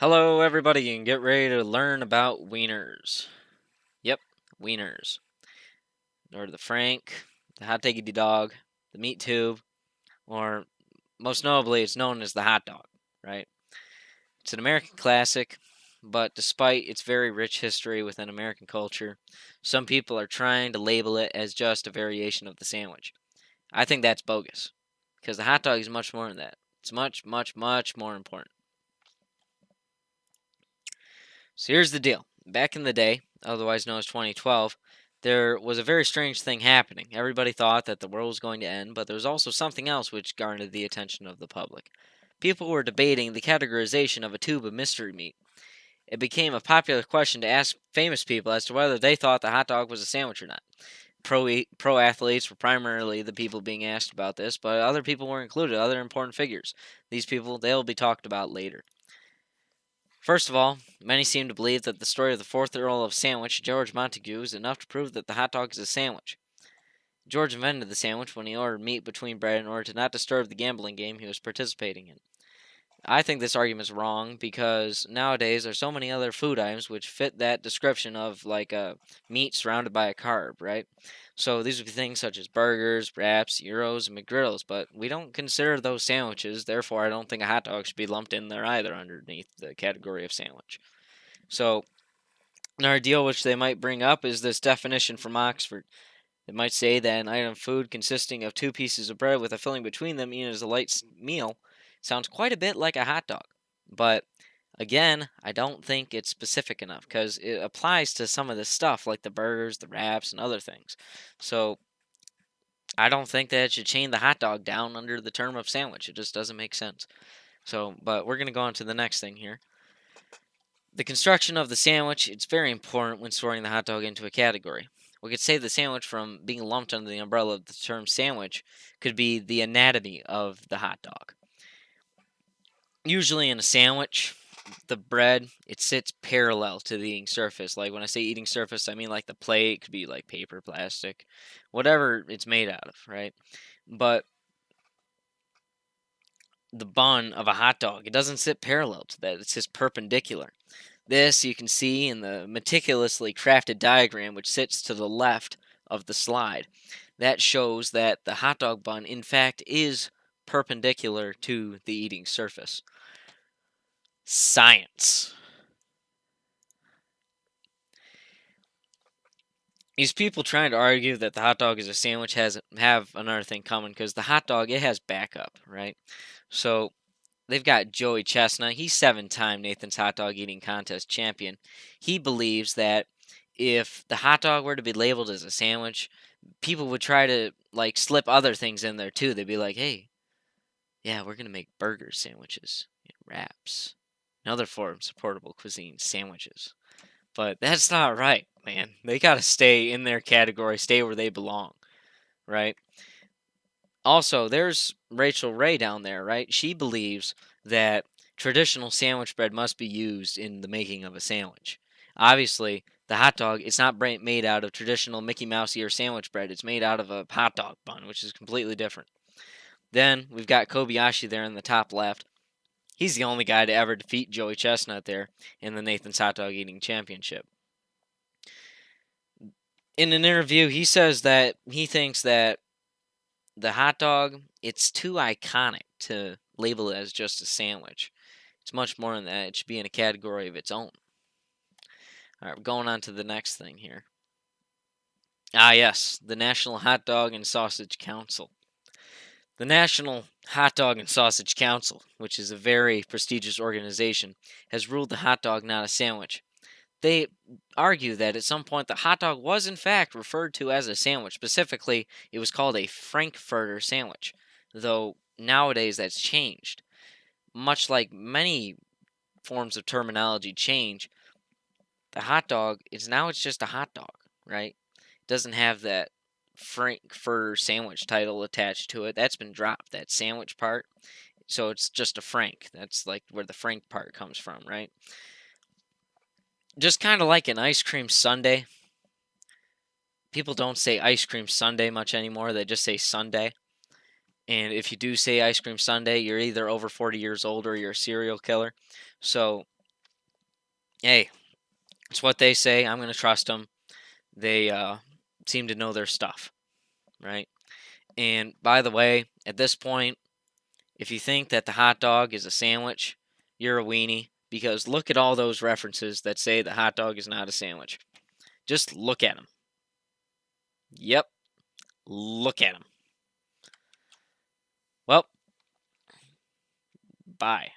Hello, everybody, and get ready to learn about wieners. Yep, wieners. Or the Frank, the hot diggity dog, the meat tube, or most notably, it's known as the hot dog, right? It's an American classic, but despite its very rich history within American culture, some people are trying to label it as just a variation of the sandwich. I think that's bogus, because the hot dog is much more than that. It's much, much, much more important. So here's the deal. Back in the day, otherwise known as 2012, there was a very strange thing happening. Everybody thought that the world was going to end, but there was also something else which garnered the attention of the public. People were debating the categorization of a tube of mystery meat. It became a popular question to ask famous people as to whether they thought the hot dog was a sandwich or not. Pro athletes were primarily the people being asked about this, but other people were included, other important figures. These people, they'll be talked about later. First of all, many seem to believe that the story of the fourth Earl of Sandwich, George Montagu, is enough to prove that the hot dog is a sandwich. George invented the sandwich when he ordered meat between bread in order to not disturb the gambling game he was participating in. I think this argument is wrong because nowadays there's so many other food items which fit that description of like a meat surrounded by a carb, right? So these would be things such as burgers, wraps, gyros, and McGriddles, but we don't consider those sandwiches. Therefore, I don't think a hot dog should be lumped in there either underneath the category of sandwich. So another deal which they might bring up is this definition from Oxford. It might say that an item of food consisting of two pieces of bread with a filling between them, eaten as a light meal, sounds quite a bit like a hot dog. But again, I don't think it's specific enough because it applies to some of this stuff like the burgers, the wraps, and other things. So I don't think that it should chain the hot dog down under the term of sandwich. It just doesn't make sense. So, but we're going to go on to the next thing here. The construction of the sandwich, it's very important when sorting the hot dog into a category. We could say the sandwich from being lumped under the umbrella of the term sandwich could be the anatomy of the hot dog. Usually in a sandwich, the bread, it sits parallel to the eating surface. Like when I say eating surface, I mean like the plate could be like paper, plastic, whatever it's made out of, right? But the bun of a hot dog, it doesn't sit parallel to that. It sits perpendicular. This you can see in the meticulously crafted diagram which sits to the left of the slide. That shows that the hot dog bun, in fact, is perpendicular to the eating surface. Science. These people trying to argue that the hot dog is a sandwich have another thing common because the hot dog, it has backup, right? So they've got Joey Chestnut. He's 7-time Nathan's Hot Dog Eating Contest champion. He believes that if the hot dog were to be labeled as a sandwich, people would try to like slip other things in there too. They'd be like, "Hey, yeah, we're gonna make burger sandwiches, wraps, and other forms of portable cuisine sandwiches." But that's not right, man. They gotta stay in their category, stay where they belong, right? Also, there's Rachel Ray down there, right? She believes that traditional sandwich bread must be used in the making of a sandwich. Obviously, the hot dog, it's not made out of traditional Mickey Mouse ear sandwich bread. It's made out of a hot dog bun, which is completely different. Then we've got Kobayashi there in the top left. He's the only guy to ever defeat Joey Chestnut there in the Nathan's Hot Dog Eating Championship. In an interview, he says that he thinks that the hot dog, it's too iconic to label it as just a sandwich. It's much more than that. It should be in a category of its own. All right, we're going on to the next thing here. Ah, yes, the National Hot Dog and Sausage Council. The National Hot Dog and Sausage Council, which is a very prestigious organization, has ruled the hot dog not a sandwich. They argue that at some point the hot dog was in fact referred to as a sandwich. Specifically, it was called a Frankfurter sandwich, though nowadays that's changed. Much like many forms of terminology change, the hot dog is now it's just a hot dog, right? It doesn't have that Frankfurter sandwich title attached to it. That's been dropped, that sandwich part. So it's just a Frank. That's like where the Frank part comes from, right? Just kind of like an ice cream sundae. People don't say ice cream sundae much anymore. They just say sundae. And if you do say ice cream sundae, you're either over 40 years old or you're a serial killer. So Hey, it's what they say. I'm going to trust them. They seem to know their stuff, right? And by the way, at this point, if you think that the hot dog is a sandwich, you're a weenie because look at all those references that say the hot dog is not a sandwich. Just look at them. Yep, look at them. Well, bye.